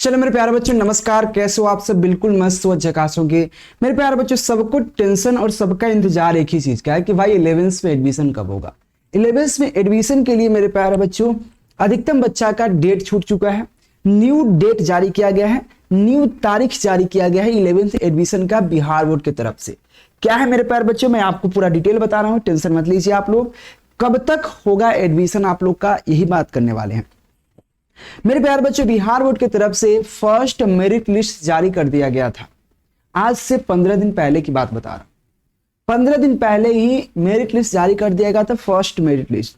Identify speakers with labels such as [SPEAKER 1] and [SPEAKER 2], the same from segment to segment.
[SPEAKER 1] चलो मेरे प्यारे बच्चों, नमस्कार। कैसे हो आप सब? बिल्कुल मस्त व झकास होंगे मेरे प्यारे बच्चों। सबको टेंशन और सबका इंतजार एक ही चीज का है कि भाई 11th में एडमिशन कब होगा। 11th में एडमिशन के लिए मेरे प्यारे बच्चों अधिकतम बच्चा का डेट छूट चुका है। न्यू डेट जारी किया गया है, न्यू तारीख जारी किया गया है 11th एडमिशन का बिहार बोर्ड की तरफ से। क्या है मेरे प्यारे बच्चों, मैं आपको पूरा डिटेल बता रहा हूं, टेंशन मत लीजिए आप लोग। कब तक होगा एडमिशन आप लोग का, यही बात करने वाले हैं मेरे प्यारे बच्चों। बिहार बोर्ड की तरफ से फर्स्ट मेरिट लिस्ट जारी कर दिया गया था। आज से 15 दिन पहले की बात बता रहा हूं। 15 दिन पहले ही मेरिट लिस्ट जारी कर दिया गया था, फर्स्ट मेरिट लिस्ट।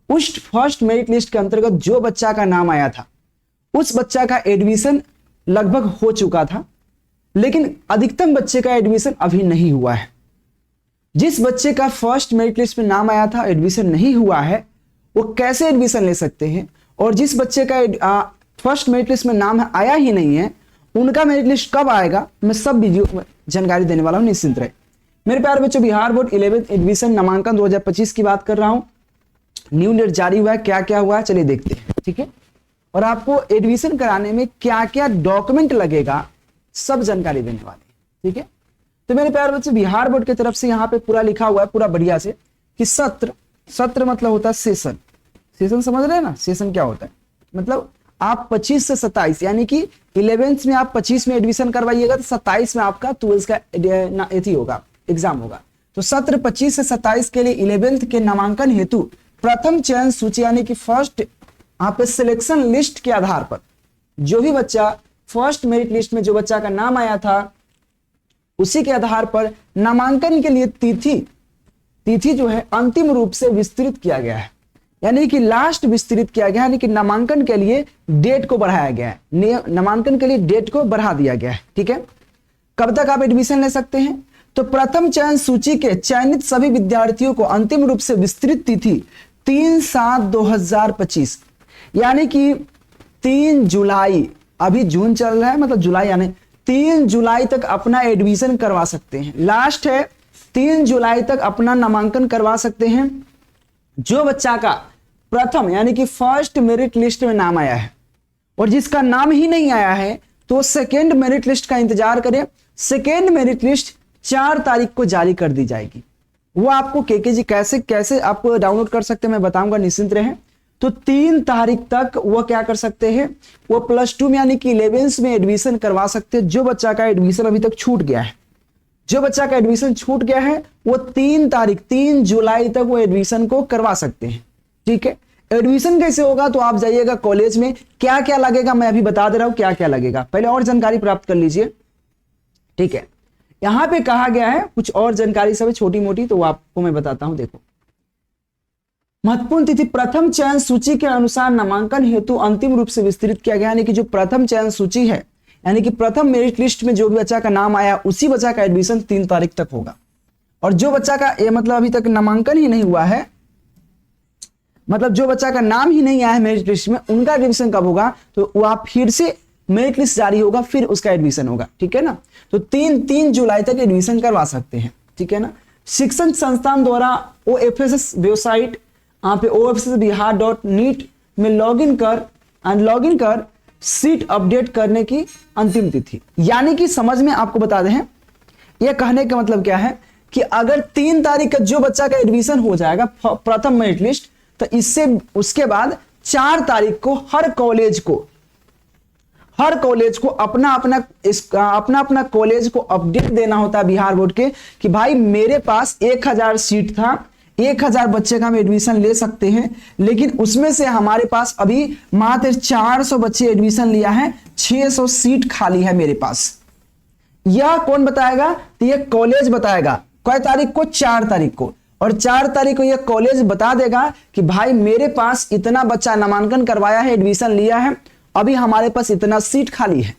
[SPEAKER 1] उस फर्स्ट मेरिट लिस्ट के अंतर्गत जो बच्चा का नाम आया था उस बच्चा का एडमिशन लगभग हो चुका था, लेकिन अधिकतम बच्चे का एडमिशन अभी नहीं हुआ है। जिस बच्चे का फर्स्ट मेरिट लिस्ट में नाम आया था एडमिशन नहीं हुआ है, वो कैसे एडमिशन ले सकते हैं, और जिस बच्चे का फर्स्ट मेरिट लिस्ट में नाम आया ही नहीं है उनका मेरिट लिस्ट कब आएगा, मैं सब वीडियो में जानकारी देने वाला हूं, निश्चिंत रहे मेरे प्यारे बच्चों। बिहार बोर्ड 11th एडमिशन नामांकन 2025 की बात कर रहा हूं। न्यू डेट जारी हुआ है, क्या क्या हुआ है चलिए देखते हैं, ठीक है। और आपको एडमिशन कराने में क्या क्या डॉक्यूमेंट लगेगा सब जानकारी देने वाले, ठीक है। तो मेरे प्यारे बच्चे बिहार बोर्ड की तरफ से यहाँ पे पूरा लिखा हुआ है, पूरा बढ़िया से, कि सत्र मतलब होता है सेशन। सेशन समझ रहे हैं ना, सेशन क्या होता है, मतलब आप 25 से 27 यानी कि 11th में आप 25 में एडमिशन करवाइएगा तो 27 में आपका 12th का एथी होगा, एग्जाम होगा। तो सत्र 25 से 27 के लिए 11th के नामांकन हेतु प्रथम चयन सूची यानी कि फर्स्ट यहाँ पे सिलेक्शन लिस्ट के आधार पर जो भी बच्चा फर्स्ट मेरिट लिस्ट में जो बच्चा का नाम आया था उसी के आधार पर नामांकन के लिए तिथि जो है अंतिम रूप से विस्तृत किया गया है, यानी कि लास्ट विस्तृत किया गया है, यानी कि नामांकन के लिए डेट को बढ़ाया गया है, नामांकन के लिए डेट को बढ़ा दिया गया है, ठीक है। कब तक आप एडमिशन ले सकते हैं, तो प्रथम चयन सूची के चयनित सभी विद्यार्थियों को अंतिम रूप से विस्तृत तिथि 3/7/2025 यानी कि 3 जुलाई, अभी जून चल रहा है मतलब जुलाई, यानी 3 जुलाई तक अपना एडमिशन करवा सकते हैं। लास्ट है 3 जुलाई तक अपना नामांकन करवा सकते हैं। जो बच्चा का प्रथम यानी कि फर्स्ट मेरिट लिस्ट में नाम आया है और जिसका नाम ही नहीं आया है तो सेकेंड मेरिट लिस्ट का इंतजार करें। सेकेंड मेरिट लिस्ट 4 तारीख को जारी कर दी जाएगी। वो आपको केकेजी कैसे आपको डाउनलोड कर सकते हैं मैं बताऊंगा, निश्चिंत रहें। तो 3 तारीख तक वो क्या कर सकते हैं, वो +2 में यानी कि 11th में एडमिशन करवा सकते हैं। जो बच्चा का एडमिशन अभी तक छूट गया है, जो बच्चा का एडमिशन छूट गया है वो 3 जुलाई तक वो एडमिशन को करवा सकते हैं, ठीक है। एडमिशन कैसे होगा, तो आप जाइएगा कॉलेज में, क्या क्या लगेगा मैं अभी बता दे रहा हूं क्या क्या लगेगा, पहले और जानकारी प्राप्त कर लीजिए, ठीक है। यहां पे कहा गया है कुछ और जानकारी सब छोटी मोटी, तो आपको मैं बताता हूं। देखो, महत्वपूर्ण तिथि प्रथम चयन सूची के अनुसार नामांकन हेतु अंतिम रूप से विस्तृत किया गया, यानी कि जो प्रथम चयन सूची है यानी कि प्रथम मेरिट लिस्ट में जो भी बच्चा का नाम आया उसी बच्चा का एडमिशन 3 तारीख तक होगा। और जो बच्चा का मतलब अभी तक नामांकन ही नहीं हुआ है, मतलब जो बच्चा का नाम ही नहीं आया है मेरिट लिस्ट में, उनका एडमिशन कब होगा, तो वह फिर से मेरिट लिस्ट जारी होगा, फिर उसका एडमिशन होगा, ठीक है ना। तो 3 जुलाई तक एडमिशन करवा सकते हैं, ठीक है ना। शिक्षण संस्थान द्वारा OFSS वेबसाइट यहाँ पे ofssbiharneet में लॉगिन कर सीट अपडेट करने की अंतिम तिथि, यानी कि समझ में आपको बता दें, यह कहने का मतलब क्या है कि अगर 3 तारीख का जो बच्चा का एडमिशन हो जाएगा प्रथम मेरिट लिस्ट, तो इससे उसके बाद 4 तारीख को हर कॉलेज को अपना अपना कॉलेज को अपडेट देना होता है बिहार बोर्ड के कि भाई मेरे पास 1000 सीट था, 1000 बच्चे का हम एडमिशन ले सकते हैं, लेकिन उसमें से हमारे पास अभी मात्र 400 बच्चे एडमिशन लिया है, 600 सीट खाली है मेरे पास। यह कौन बताएगा, तो यह कॉलेज बताएगा। कई तारीख को, 4 तारीख को, और 4 तारीख को यह कॉलेज बता देगा कि भाई मेरे पास इतना बच्चा नामांकन करवाया है, एडमिशन लिया है, अभी हमारे पास इतना सीट खाली है।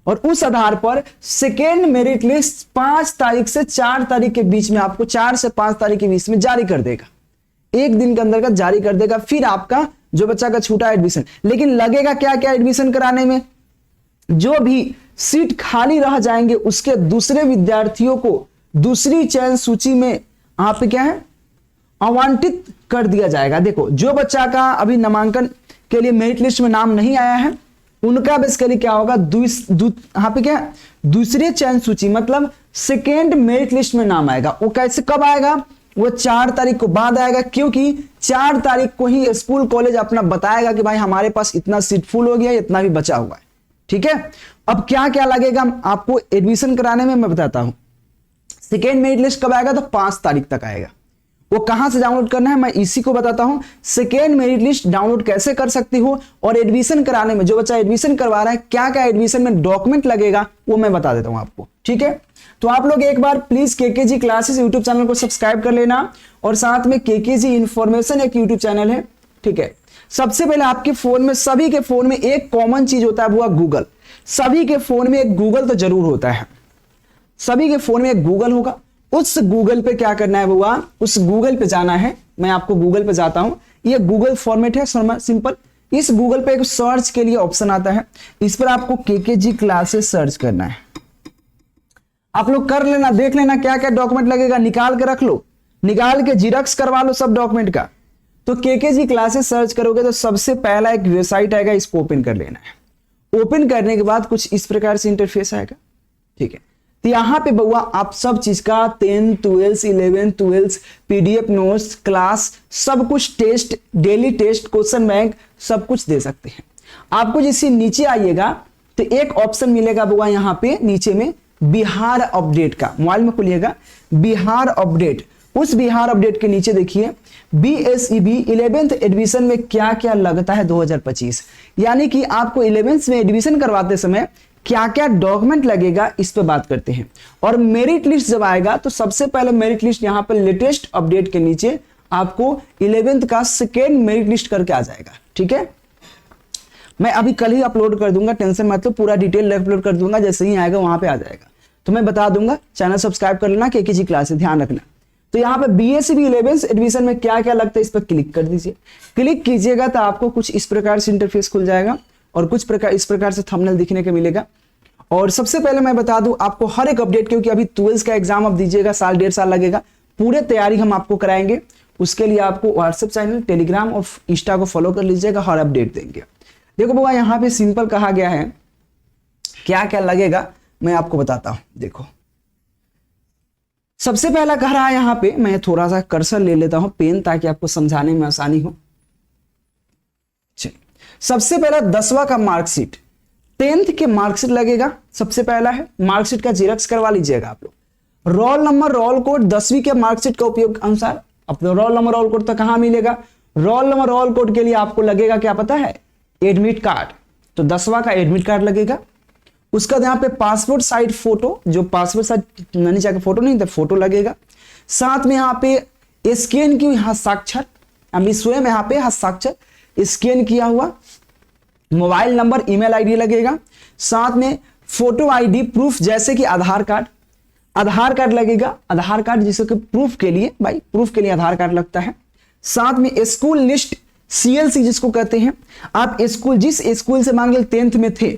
[SPEAKER 1] और उस आधार पर सेकेंड मेरिट लिस्ट 5 तारीख से 4 तारीख के बीच में, आपको 4 से 5 तारीख के बीच में जारी कर देगा, एक दिन के अंदर का जारी कर देगा। फिर आपका जो बच्चा का छूटा एडमिशन, लेकिन लगेगा क्या क्या एडमिशन कराने में, जो भी सीट खाली रह जाएंगे उसके दूसरे विद्यार्थियों को दूसरी चयन सूची में यहाँ पे क्या है आवंटित कर दिया जाएगा। देखो, जो बच्चा का अभी नामांकन के लिए मेरिट लिस्ट में नाम नहीं आया है उनका बेसिकली क्या होगा, यहाँ पे क्या दूसरे चयन सूची मतलब सेकेंड मेरिट लिस्ट में नाम आएगा। वो कैसे कब आएगा, वो 4 तारीख को बाद आएगा, क्योंकि 4 तारीख को ही स्कूल कॉलेज अपना बताएगा कि भाई हमारे पास इतना सीट फुल हो गया, इतना भी बचा हुआ है। ठीक है, अब क्या क्या लगेगा आपको एडमिशन कराने में मैं बताता हूं। सेकेंड मेरिट लिस्ट कब आएगा, तो 5 तारीख तक आएगा। वो कहां से डाउनलोड करना है मैं इसी को बताता हूं। सेकेंड मेरिट लिस्ट डाउनलोड कैसे कर सकती हो, और एडमिशन कराने में जो बच्चा एडमिशन करवा रहा है क्या क्या एडमिशन में डॉक्यूमेंट लगेगा वो मैं बता देता हूं आपको। ठीक है, तो आप लोग एक बार please KKG classes YouTube channel को सब्सक्राइब कर लेना, और साथ में केकेजी इंफॉर्मेशन एक यूट्यूब चैनल है। ठीक है, सबसे पहले आपके फोन में, सभी के फोन में एक कॉमन चीज होता है, वो गूगल। सभी के फोन में एक गूगल तो जरूर होता है, सभी के फोन में एक गूगल होगा। उस गूगल पे क्या करना है बुआ, उस गूगल पे जाना है। मैं आपको गूगल पे जाता हूं, ये गूगल फॉर्मेट है सिंपल। इस गूगल पे एक सर्च के लिए ऑप्शन आता है, इस पर आपको केकेजी क्लासेस सर्च करना है। आप लोग कर लेना, देख लेना क्या क्या डॉक्यूमेंट लगेगा, निकाल के रख लो, निकाल के जीरोक्स करवा लो सब डॉक्यूमेंट का। तो केकेजी क्लासेस सर्च करोगे तो सबसे पहला एक वेबसाइट आएगा, इसको ओपन कर लेना है। ओपन करने के बाद कुछ इस प्रकार से इंटरफेस आएगा। ठीक है, तो यहां पे बउआ आप सब चीज का 10, 12, 11, 12 पीडीएफ नोट्स, क्लास, सब कुछ, test, daily test, question bank, सब कुछ दे सकते हैं। आपको जैसे नीचे आइएगा तो एक ऑप्शन मिलेगा बुआ यहां पे नीचे में, बिहार अपडेट का। मोबाइल में खोलिएगा बिहार अपडेट। उस बिहार अपडेट के नीचे देखिए बीएसईबी 11th एडमिशन में क्या क्या लगता है 2025, यानी कि आपको 11th में एडमिशन करवाते समय क्या क्या डॉक्यूमेंट लगेगा, इस पे बात करते हैं। और मेरिट लिस्ट जब आएगा तो सबसे पहले मेरिट लिस्ट यहां पर लेटेस्ट अपडेट के नीचे आपको 11th का सेकेंड मेरिट लिस्ट करके आ जाएगा। ठीक है, मैं अभी कल ही अपलोड कर दूंगा, टेंशन मत लो, पूरा डिटेल अपलोड कर दूंगा, जैसे ही आएगा वहां पे आ जाएगा। तो मैं बता दूंगा, चैनल सब्सक्राइब कर लेना, केकेजी क्लासेस ध्यान रखना। तो यहाँ पे बीएससी 11th एडमिशन में क्या क्या लगता है, इस पर क्लिक कर दीजिए। क्लिक कीजिएगा तो आपको कुछ इस प्रकार से इंटरफेस खुल जाएगा, और कुछ प्रकार इस प्रकार से थंबनेल दिखने को मिलेगा। और सबसे पहले मैं बता दूं आपको हर एक अपडेट, क्योंकि अभी 12th का एग्जाम अब दीजिएगा, साल 1.5 साल लगेगा, पूरे तैयारी हम आपको कराएंगे। उसके लिए आपको व्हाट्सएप चैनल, टेलीग्राम और इंस्टा को फॉलो कर लीजिएगा, हर अपडेट देंगे। देखो बाबा यहाँ पे सिंपल कहा गया है, क्या क्या लगेगा मैं आपको बताता हूं। देखो सबसे पहला कह रहा है यहाँ पे, मैं थोड़ा सा कर्सर ले लेता हूं पेन, ताकि आपको समझाने में आसानी हो। चलिए, सबसे पहला 10वां का मार्कशीट, 10th के मार्कशीट लगेगा, सबसे पहला है। मार्कशीट का जेरॉक्स करवा लीजिएगा आप लोग। रोल नंबर, रोल कोड 10वीं के मार्कशीट का उपयोग अनुसार। अब रोल नंबर, रोल कोड तो कहां मिलेगा, रोल नंबर, रोल कोड के लिए आपको लगेगा क्या पता है, एडमिट कार्ड। तो 10वां का एडमिट कार्ड लगेगा। उसका यहाँ पे पासपोर्ट साइज फोटो, जो पासपोर्ट साइज नहीं जाके फोटो नहीं था, फोटो लगेगा। साथ में यहाँ पे स्कैन की हस्ताक्षर, अभी स्वयं यहाँ पे हस्ताक्षर स्कैन किया हुआ, मोबाइल नंबर, ईमेल आईडी लगेगा। साथ में फोटो आईडी प्रूफ, जैसे कि आधार कार्ड, आधार कार्ड लगेगा। आधार कार्ड जिसके प्रूफ के लिए, भाई प्रूफ के लिए आधार कार्ड लगता है। साथ में स्कूल लिस्ट, सीएलसी जिसको कहते हैं। आप स्कूल, जिस स्कूल से मान लो 10th में थे,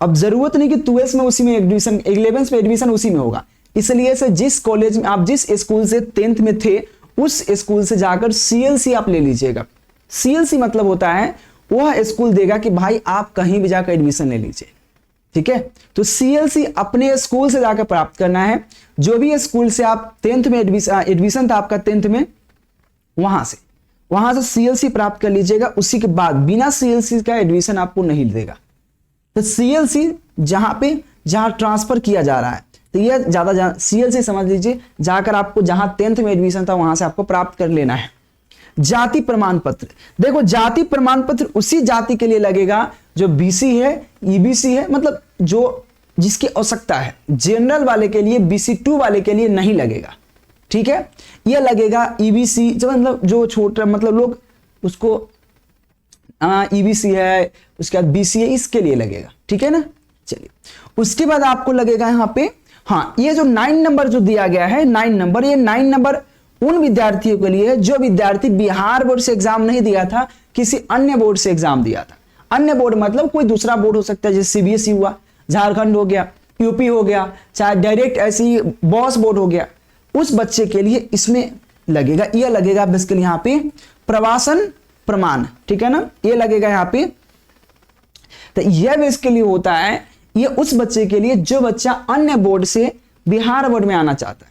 [SPEAKER 1] अब जरूरत नहीं कि 12th में उसी में एडमिशन, 11th में एडमिशन उसी में होगा, इसलिए से जिस कॉलेज में आप, जिस स्कूल से 10th में थे, उस स्कूल से जाकर सीएलसी आप ले लीजिएगा। सीएलसी मतलब होता है वह स्कूल देगा कि भाई आप कहीं भी जाकर एडमिशन ले लीजिए। ठीक है, तो सीएलसी अपने स्कूल से जाकर प्राप्त करना है। जो भी स्कूल से आप 10th में एडमिशन था आपका 10th में, वहां से सीएलसी प्राप्त कर लीजिएगा। उसी के बाद बिना सीएलसी का एडमिशन आपको नहीं देगा। तो सीएलसी जहां ट्रांसफर किया जा रहा है, तो ये ज्यादा सीएलसी समझ लीजिए, जाकर आपको जहां 10th में एडमिशन था वहां से आपको प्राप्त कर लेना है। जाति प्रमाण पत्र, देखो जाति प्रमाण पत्र उसी जाति के लिए लगेगा जो बीसी है, ईबीसी है, मतलब जो जिसकी आवश्यकता है। जनरल वाले के लिए, BC2 वाले के लिए नहीं लगेगा। ठीक है, यह लगेगा ईबीसी, जो मतलब जो छोटा, मतलब लोग उसको ईबीसी है, उसके बाद बीसी है, इसके लिए लगेगा। ठीक है ना, चलिए उसके बाद आपको लगेगा यहाँ पे, हाँ ये जो 9 नंबर जो दिया गया है, 9 नंबर, ये 9 नंबर उन विद्यार्थियों के लिए जो विद्यार्थी बिहार बोर्ड से एग्जाम नहीं दिया था, किसी अन्य बोर्ड से एग्जाम दिया था। अन्य बोर्ड मतलब कोई दूसरा बोर्ड हो सकता है, जैसे सीबीएसई हुआ, झारखंड हो गया, यूपी हो गया, चाहे डायरेक्ट ऐसी बॉस बोर्ड हो गया, उस बच्चे के लिए इसमें लगेगा। यह लगेगा बेसिकली यहाँ पे प्रवासन प्रमाण। ठीक है ना, ये लगेगा यहाँ पे तो यह बेसिकली होता है, ये उस बच्चे के लिए जो बच्चा अन्य बोर्ड से बिहार बोर्ड में आना चाहता है,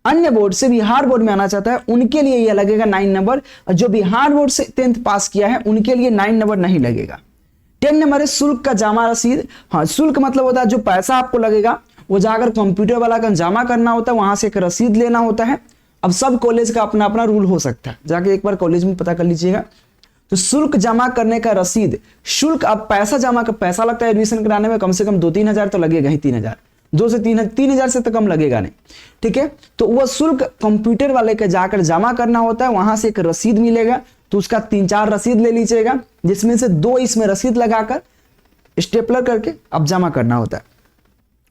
[SPEAKER 1] अन्य बोर्ड से बिहार बोर्ड में आना चाहता है, उनके लिए यह लगेगा 9 नंबर। और जो बिहार बोर्ड से 10th पास किया है उनके लिए 9 नंबर नहीं लगेगा। 10 नंबर है शुल्क का जमा रसीद। हाँ, शुल्क मतलब होता है जो पैसा आपको लगेगा वो जाकर कंप्यूटर वाला का जमा करना होता है, वहां से एक रसीद लेना होता है। अब सब कॉलेज का अपना अपना रूल हो सकता है, जाके एक बार कॉलेज में पता कर लीजिएगा। तो शुल्क जमा करने का रसीद, शुल्क, अब पैसा जमा का पैसा लगता है एडमिशन कराने में, कम से कम 2-3 हजार तो लगेगा ही, 3,000, 2 से 3 हजार से तो कम लगेगा नहीं, ठीक है। तो वह शुल्क कंप्यूटर वाले के जाकर जमा करना होता है, वहां से एक रसीद मिलेगा, तो उसका 3-4 रसीद ले लीजिएगा, जिसमें से 2 इसमें रसीद लगाकर स्टेपलर करके अब जमा करना होता है,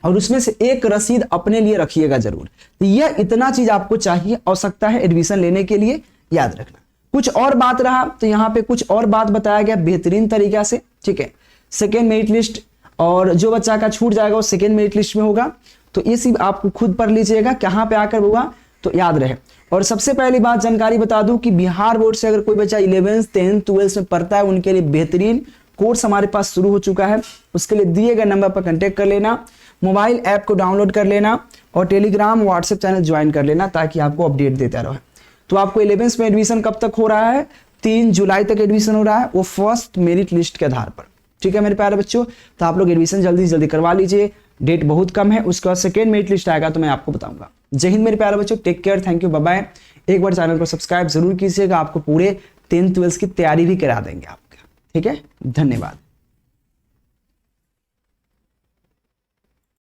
[SPEAKER 1] और उसमें से एक रसीद अपने लिए रखिएगा जरूर। तो यह इतना चीज आपको चाहिए, आवश्यकता है एडमिशन लेने के लिए, याद रखना। कुछ और बात रहा तो यहाँ पे कुछ और बात बताया गया बेहतरीन तरीका से, ठीक है। सेकेंड मेरिट लिस्ट, और जो बच्चा का छूट जाएगा वो सेकेंड मेरिट लिस्ट में होगा, तो ये सिर्फ आपको खुद पढ़ लीजिएगा कहाँ पे आकर होगा, तो याद रहे। और सबसे पहली बात जानकारी बता दूं कि बिहार बोर्ड से अगर कोई बच्चा 11th 10th 12th में पढ़ता है, उनके लिए बेहतरीन कोर्स हमारे पास शुरू हो चुका है। उसके लिए दिए गए नंबर पर कांटेक्ट कर लेना, मोबाइल ऐप को डाउनलोड कर लेना और टेलीग्राम व्हाट्सएप चैनल ज्वाइन कर लेना, ताकि आपको अपडेट देता रहे। तो आपको 11th में एडमिशन कब तक हो रहा है? 3 जुलाई तक एडमिशन हो रहा है, वो फर्स्ट मेरिट लिस्ट के आधार पर, ठीक है मेरे प्यारे बच्चों। तो आप लोग एडमिशन जल्दी से जल्दी करवा लीजिए, डेट बहुत कम है। उसके बाद सेकेंड मेरिट लिस्ट आएगा तो मैं आपको बताऊंगा। जय हिंद मेरे प्यारे बच्चों, take care, thank you, bye bye. एक बार चैनल को सब्सक्राइब जरूर कीजिएगा, आपको पूरे 10th 12th की तैयारी भी करा देंगे आपका, ठीक है। धन्यवाद।